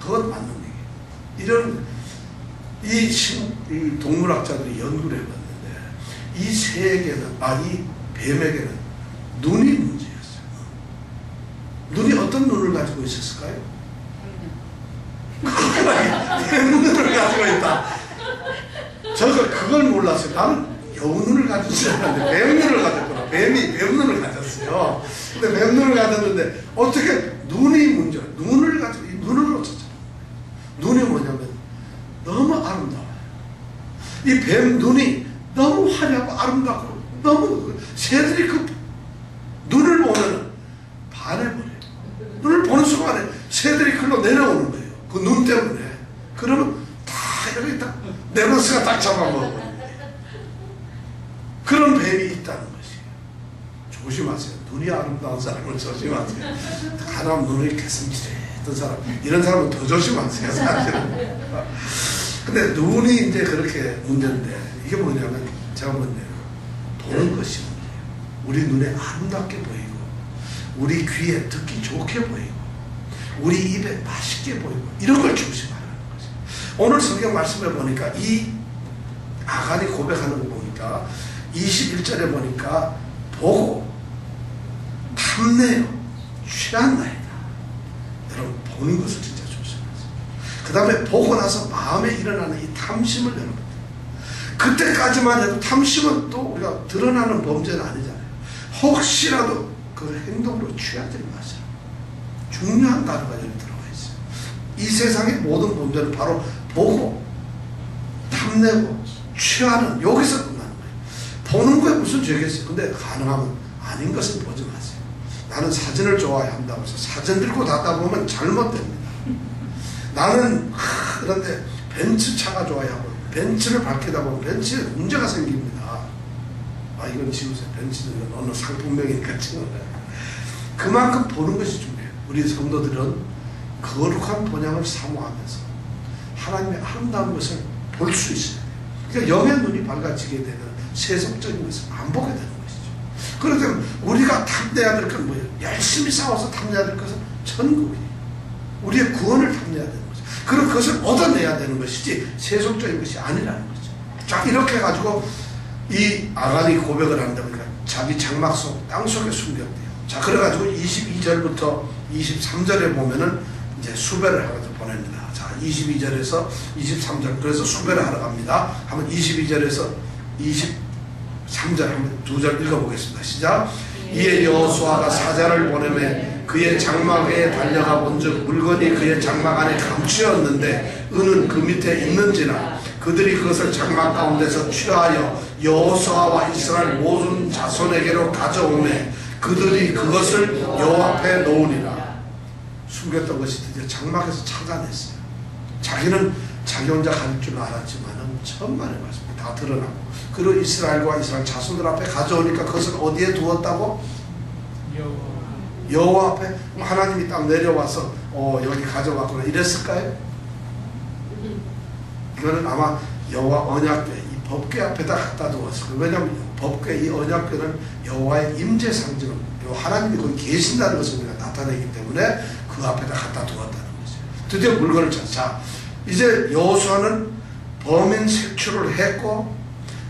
그건 맞는 얘기예요. 이런 이 동물학자들이 연구를 해봤는데 이 새에게는 이 뱀에게는 눈이 문제였어요. 눈이 어떤 눈을 가지고 있었을까요? 뱀눈을 가지고 있다. 저가 그걸 몰랐어요. 나는 여우눈을 가지고 있었는데 뱀눈을 가졌구나. 뱀이 뱀눈을 가졌어요. 근데 뱀눈을 가졌는데 어떻게 눈이 문제야. 눈을 가지고 이 눈을 놓쳤잖아. 눈이 뭐냐면 너무 아름다워요. 이 뱀 눈이 너무 화려하고 아름답고 너무 새들이 그 눈을 보면 반해버려요. 눈을 보는 순간에 새들이 글로 내려오는 거예요. 그 눈 때문에. 그러면 다 이렇게 딱 네버스가 딱 잡아먹어요. 그런 뱀이 있다는 것이에요. 조심하세요. 눈이 아름다운 사람은 조심하세요. 가나면 눈이 개슴츠레했던 사람, 이런 사람은 더 조심하세요, 사실은. 근데 눈이 이제 그렇게 문제인데, 이게 뭐냐면, 제가 뭔데요? 보는 것이 문제예요. 우리 눈에 아름답게 보이고, 우리 귀에 듣기 좋게 보이고, 우리 입에 맛있게 보이고, 이런 걸 조심하라는 거죠. 오늘 성경 말씀에 보니까 이 아간이 고백하는 거 보니까 21절에 보니까 보고 탐내요 취한나이다. 여러분 보는 것을 진짜 조심하세요. 그 다음에 보고 나서 마음에 일어나는 이 탐심을 여러분, 그때까지만 해도 탐심은 또 우리가 드러나는 범죄는 아니잖아요. 혹시라도 그 행동으로 취하지 마세요. 중요한 단어가 여기 들어가 있어요. 이 세상의 모든 범죄는 바로 보고 탐내고 취하는, 여기서 끝나는 거예요. 보는 거에 무슨 죄겠어요. 근데 가능하면 아닌 것은 보지 마세요. 나는 사진을 좋아한다고 해서 사진 들고 다다 보면 잘못됩니다. 나는 그런데 벤츠차가 좋아하고 벤츠를 밝히다 보면 벤츠에 문제가 생깁니다. 이건 지우세요. 벤츠는 어느 상품명이니까 지우세요. 그만큼 보는 것이 중요해요. 우리 성도들은 거룩한 본향을 사모하면서 하나님의 아름다운 것을 볼 수 있어요. 그러니까 영의 눈이 밝아지게 되는 세속적인 것을 안 보게 되는 것이죠. 그렇다면 우리가 탐내야 될 건 뭐예요? 열심히 싸워서 탐내야 될 것은 천국이에요. 우리의 구원을 탐내야 되는 거죠. 그럼 그것을 얻어내야 되는 것이지 세속적인 것이 아니라는 거죠. 자, 이렇게 해가지고 이 아간이 고백을 한다 보니까 자기 장막 속 땅속에 숨겼대요. 자, 그래가지고 22절부터 23절에 보면은 이제 수배를 하면서 보냅니다. 자, 22절에서 23절, 그래서 수배를 하러 갑니다. 한번 22절에서 23절 한번 두 절 읽어보겠습니다. 시작. 이에 여호수아가 사자를 보내매 그의 장막에 달려가 본즉 물건이 그의 장막 안에 감추었는데 은은 그 밑에 있는지나 그들이 그것을 장막 가운데서 취하여 여호수아와 이스라엘 모든 자손에게로 가져오매 그들이 그것을 여호와 앞에 놓으니라. 숨겼던 것이 드디어 장막에서 찾아냈어요. 자기는 자기 혼자 갈 줄 알았지만은 천만의 말씀이 다 드러나고, 그리고 이스라엘과 이스라엘 자손들 앞에 가져오니까 그것을 어디에 두었다고? 여호와 앞에. 하나님이 딱 내려와서 여기 가져왔구나 이랬을까요? 이거는 아마 여호와 언약궤, 이 법궤 앞에다 갖다 두었을 거예요. 왜냐하면 법궤, 이 언약궤는 여호와의 임재 상징을, 하나님이 거기 계신다는 것을 우리가 나타내기 때문에 그 앞에다 갖다 두었다는 거죠. 드디어 물건을 찾자. 자, 이제 여호수아는 범인 색출을 했고,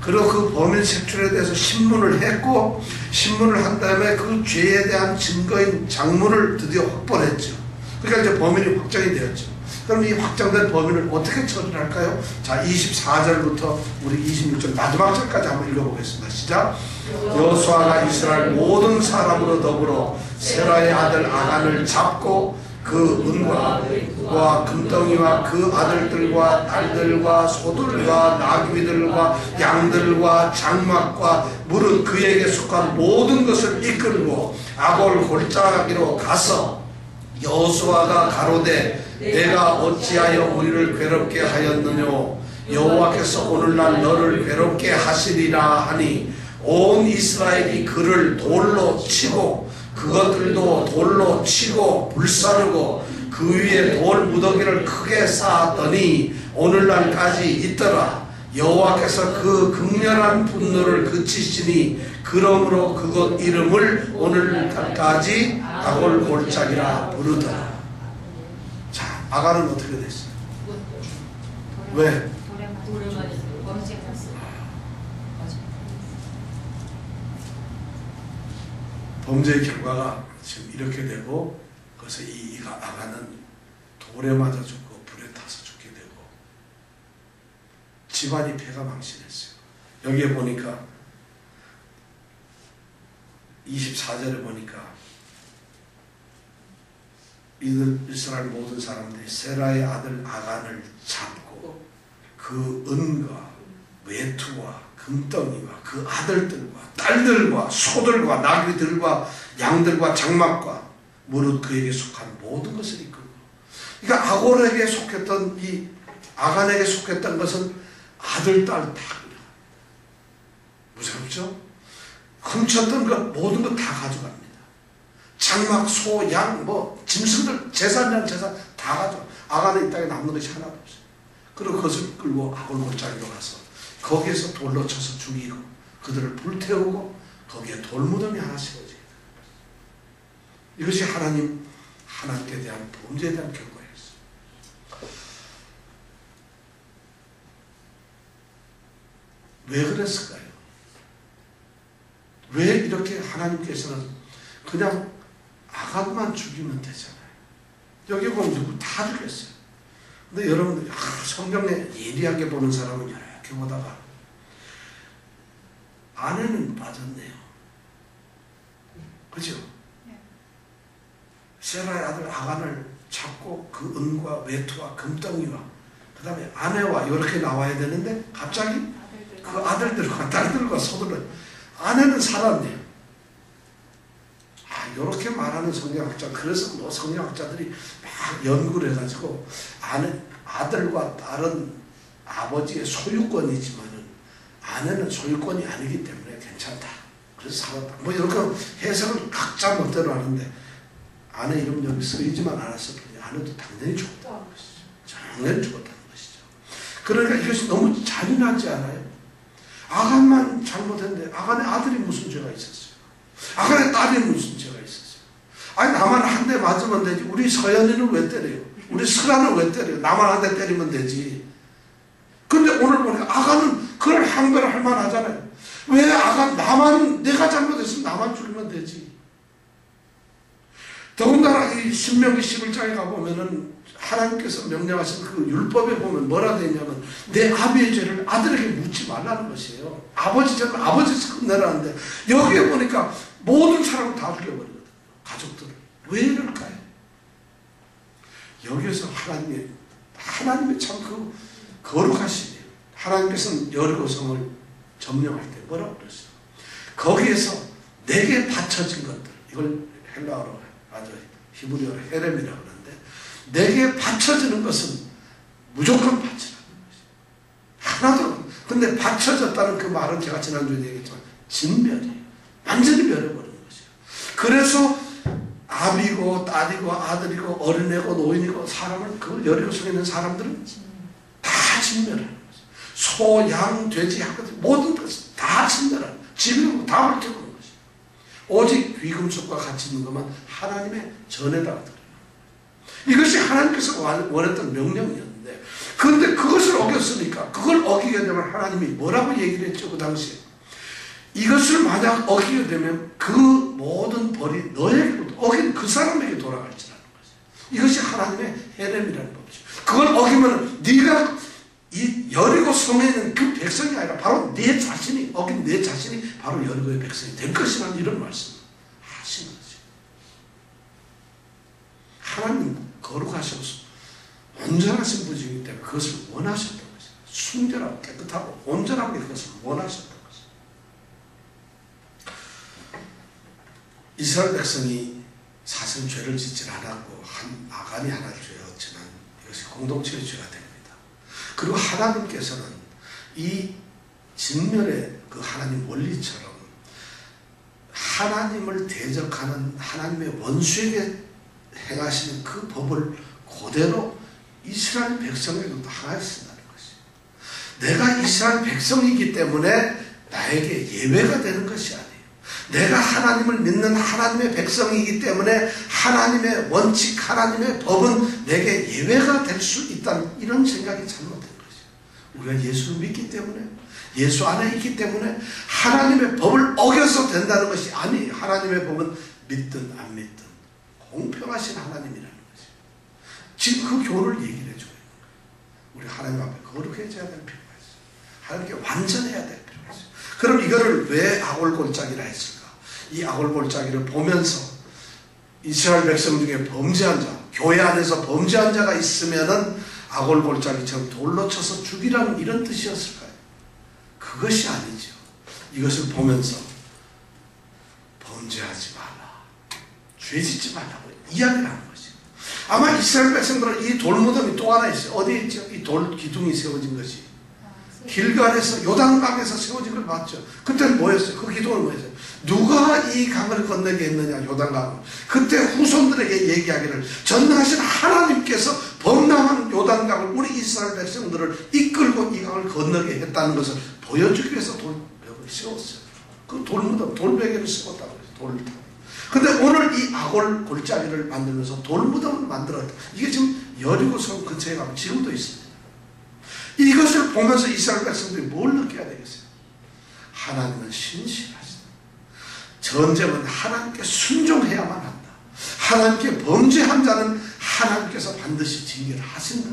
그리고 그 범인 색출에 대해서 신문을 했고, 신문을 한 다음에 그 죄에 대한 증거인 장문을 드디어 확보를 했죠. 그러니까 이제 범인이 확정이 되었죠. 그럼 이 확정된 범인을 어떻게 처리를 할까요? 자, 24절부터 우리 26절 마지막 절까지 한번 읽어보겠습니다. 시작. 여호수아가 이스라엘 모든 사람으로 더불어 세라의 아들 아간을 잡고 그 은과 금덩이와 그 아들들과 딸들과 소들과 나귀들과 양들과 장막과 무릇 그에게 속한 모든 것을 이끌고 아골 골짜기로 가서 여호수아가 가로되 내가 어찌하여 우리를 괴롭게 하였느냐 여호와께서 오늘날 너를 괴롭게 하시리라 하니 온 이스라엘이 그를 돌로 치고 그것들도 돌로 치고 불사르고 그 위에 돌 무더기를 크게 쌓았더니 오늘날까지 있더라. 여호와께서 그 극렬한 분노를 그치시니 그러므로 그곳 이름을 오늘까지 아골 골짜기라 부르더라. 자, 아간은 어떻게 됐어요? 왜? 범죄의 결과가 지금 이렇게 되고, 그래서 이 아간은 돌에 맞아 죽고 불에 타서 죽게 되고 집안이 폐가 망신했어요. 여기에 보니까 24절에 보니까 이스라엘 모든 사람들이 세라의 아들 아간을 잡고 그 은과 외투와 금덩이와 그 아들들과 딸들과 소들과 나귀들과 양들과 장막과 무릇 그에게 속한 모든 것을 이끌고, 그러니까 아골에게 속했던 이 아간에게 속했던 것은 아들, 딸 다 무섭죠? 훔쳤던 것 모든 것 다 가져갑니다. 장막, 소, 양, 짐승들, 재산이란 재산 다 가져가. 아간의 이 땅에 남는 것이 하나도 없어요. 그리고 그것을 끌고 아골 골짜기로 가서 거기에서 돌로 쳐서 죽이고 그들을 불태우고 거기에 돌무덤이 하나 세워지게 됩니다. 이것이 하나님께 대한 범죄에 대한 결과였어요. 왜 그랬을까요? 왜 이렇게 하나님께서는 그냥 아간만 죽이면 되잖아요. 여기 보면 누구 다 죽였어요. 근데 여러분들이 성경에 예리하게 보는 사람은 이렇게 보다가 아내는 빠졌네요. 그죠? 세라의 아들 아간을 잡고 그 은과 외투와 금덩이와 그 다음에 아내와 이렇게 나와야 되는데 갑자기 그 아들들과 딸들과 소들은 아내는 살았네요. 이렇게 말하는 성경학자, 그래서 성경학자들이 막 연구를 해가지고 아들과 딸은 아버지의 소유권이지만은 아내는 소유권이 아니기 때문에 괜찮다. 그래서 살았다. 이렇게 해석을 각자 멋대로 하는데 아내 이름 여기 쓰이지만 않았을 뿐이 아내도 당연히 죽었다는 것이죠. 당연히 죽었다는 것이죠. 그러니까 이것이 너무 잔인하지 않아요? 아간만 잘못했는데 아간의 아들이 무슨 죄가 있었어요? 아간의 딸이 무슨 죄가 있었어요? 아니 나만 한 대 맞으면 되지. 우리 서연이는 왜 때려요? 우리 스라는 왜 때려요? 나만 한 대 때리면 되지. 근데 오늘 보니까 아간은 그걸 항변을 할 만하잖아요. 왜 아간 나만 내가 잘못했으면 나만 죽이면 되지. 더군다나 이 신명기 11장에 가보면은 하나님께서 명령하신 그 율법에 보면 뭐라 되어 있냐면 내 아비의 죄를 아들에게 묻지 말라는 것이에요. 아버지 죄를 아버지에서 끝내라는데 여기에 보니까 모든 사람을 다 죽여버리거든요. 가족들을. 왜 이럴까요? 여기에서 하나님이 참 그 거룩하시네요. 하나님께서는 여리고성을 점령할 때 뭐라고 그랬어요? 거기에서 내게 바쳐진 것들, 이걸 헬라어로 아주 히브리어로 헤렘이라고 하는데 내게 바쳐지는 것은 무조건 바치라는 것이에요. 하나도. 근데 바쳐졌다는 그 말은 제가 지난주에 얘기했지만 진멸이에요. 완전히 멸해버리는 것이에요. 그래서 아비고 딸이고 아들이고 어린애고 노인이고 사람을 그 여리고성에 있는 사람들은 다 진멸하는 거죠. 소, 양, 돼지, 모든 것을 다 진멸하는 거죠. 집이고 다 불태우는 것이죠. 오직 귀금속과 같이 있는 것만 하나님의 전에다가 드려요. 이것이 하나님께서 원했던 명령이었는데, 그런데 그것을 어겼으니까 그걸 어기게 되면 하나님이 뭐라고 얘기를 했죠? 그 당시에 이것을 만약 어기게 되면 그 모든 벌이 너에게로 어긴 그 사람에게 돌아갈지라는 거죠. 이것이 하나님의 헤렘이라는 법이죠. 그걸 어기면 네가 이 여리고 성에 있는 그 백성이 아니라 바로 내 자신이 어긴 내 자신이 바로 여리고의 백성이 될 것이라는 이런 말씀을 하신 거죠. 하나님 거룩하셔서 온전하신 분이기 때문에 그것을 원하셨던 것이죠. 순결하고 깨끗하고 온전하게 그것을 원하셨던 것이죠. 이스라엘 백성이 사실 죄를 짓지 않았고 아간이 하나를 죄였지만 이것이 공동체의 죄가 됩니다. 그리고 하나님께서는 이 진멸의 그 하나님 원리처럼 하나님을 대적하는 하나님의 원수에게 행하시는 그 법을 그대로 이스라엘 백성에게도 하였다는 것이에요. 내가 이스라엘 백성이기 때문에 나에게 예외가 되는 것이 아니에요. 내가 하나님을 믿는 하나님의 백성이기 때문에 하나님의 원칙, 하나님의 법은 내게 예외가 될 수 있다는 이런 생각이 잘못된 거죠. 우리가 예수를 믿기 때문에, 예수 안에 있기 때문에 하나님의 법을 어겨서 된다는 것이 아니에요. 하나님의 법은 믿든 안 믿든 공평하신 하나님이라는 거죠. 지금 그 교훈을 얘기를 해줘요. 우리 하나님 앞에 거룩해져야 될 필요가 있어요. 하나님께 완전해야 될 필요가 있어요. 그럼 이거를 왜 아골골짜기라 했을까? 이 아골골짜기를 보면서 이스라엘 백성 중에 범죄한 자, 교회 안에서 범죄한 자가 있으면은 아골골짜기처럼 돌로 쳐서 죽이라는 이런 뜻이었을까요? 그것이 아니죠. 이것을 보면서 범죄하지 말라, 죄짓지 말라고 이야기를 하는 것이죠. 아마 이스라엘 백성들은 이 돌무덤이 또 하나 있어요. 어디에 있죠? 이 돌 기둥이 세워진 것이 길갈에서 요단강에서 세워진 걸 봤죠. 그때는 뭐였어요? 그 기둥은 뭐였어요? 누가 이 강을 건너게 했느냐, 요단강을. 그때 후손들에게 얘기하기를 전능하신 하나님께서 범람한 요단강을 우리 이스라엘 백성들을 이끌고 이 강을 건너게 했다는 것을 보여주기 위해서 돌벽을 세웠어요. 그 돌무덤, 돌베개를 세웠다고 해요. 돌을 타고. 근데 오늘 이 아골 골짜기를 만들면서 돌무덤을 만들었다. 이게 지금 여리고성 근처에 가면 지금도 있습니다. 이것을 보면서 이스라엘 백성들이 뭘 느껴야 되겠어요? 하나님은 신실하시다. 전쟁은 하나님께 순종해야만 한다. 하나님께 범죄한 자는 하나님께서 반드시 징계를 하신다.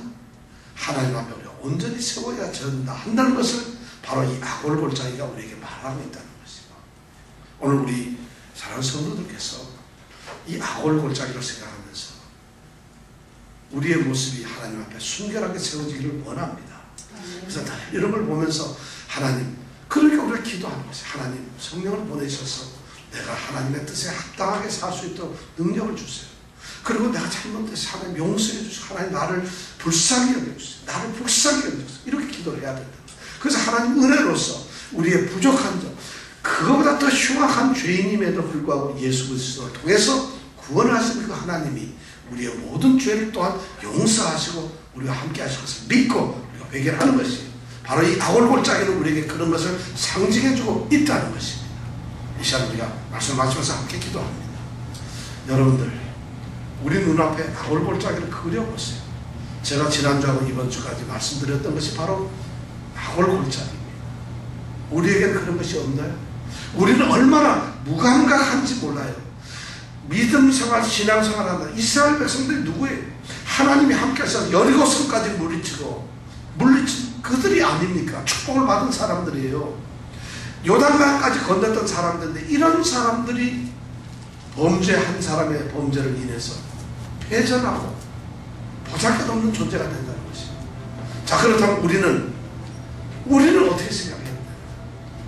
하나님 앞에 우리가 온전히 세워야 된다 한다는 것을 바로 이 아골 골짜기가 우리에게 말하고 있다는 것이죠. 오늘 우리 사랑하는 성도들께서 이 아골 골짜기를 생각하면서 우리의 모습이 하나님 앞에 순결하게 세워지기를 원합니다. 그래서 이런 걸 보면서 하나님, 그러니까 우리가 기도하는 것이 하나님 성령을 보내셔서 내가 하나님의 뜻에 합당하게 살 수 있도록 능력을 주세요. 그리고 내가 잘못해서 하나님 용서해 주세요. 하나님 나를 불쌍히 여겨주세요. 나를 불쌍히 여겨주세요. 이렇게 기도를 해야 된다. 그래서 하나님 은혜로서 우리의 부족한 점, 그거보다 더 흉악한 죄인임에도 불구하고 예수 그리스도를 통해서 구원하신 그 하나님이 우리의 모든 죄를 또한 용서하시고 우리와 함께 하실 것을 믿고 우리가 회개하는 것이 바로 이 아골골짜기는 우리에게 그런 것을 상징해주고 있다는 것입니다. 이 시간 우리가 말씀을 마치면서 함께 기도합니다. 여러분들, 우리 눈앞에 아골골짜기를 그려보세요. 제가 지난주하고 이번주까지 말씀드렸던 것이 바로 아골골짜기입니다. 우리에게는 그런 것이 없나요? 우리는 얼마나 무감각한지 몰라요. 믿음 생활, 신앙 생활한다. 이스라엘 백성들이 누구예요? 하나님이 함께 하셔서 여리고성까지 물리친 그들이 아닙니까? 축복을 받은 사람들이에요. 요단강까지 건넜던 사람들인데 이런 사람들이 범죄한 사람의 범죄를 인해서 패전하고 보잘것없는 존재가 된다는 것이죠. 자, 그렇다면 우리는 어떻게 생각해야 돼요?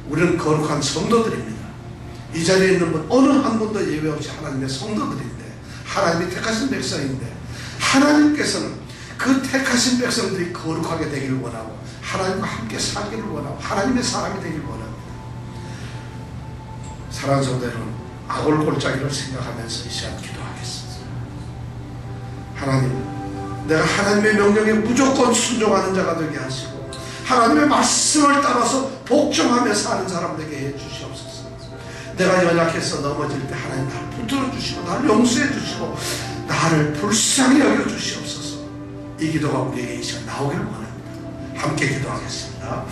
우리는 거룩한 성도들입니다. 이 자리에 있는 분 어느 한 분도 예외 없이 하나님의 성도들인데, 하나님이 택하신 백성인데, 하나님께서는 그 택하신 백성들이 거룩하게 되기를 원하고 하나님과 함께 살기를 원하고 하나님의 사람이 되기를 원합니다. 사랑하는 성도 여러분, 아골골짜기를 생각하면서 이 시간 기도하겠습니다. 하나님, 내가 하나님의 명령에 무조건 순종하는 자가 되게 하시고 하나님의 말씀을 따라서 복종하며 사는 사람 되게 해 주시옵소서. 내가 연약해서 넘어질 때 하나님 나를 붙들어 주시고 나를 용서해 주시고 나를 불쌍히 여겨 주시옵소서. 이 기도가 우리에게 이 시간 나오기를 원합니다. 함께 기도하겠습니다.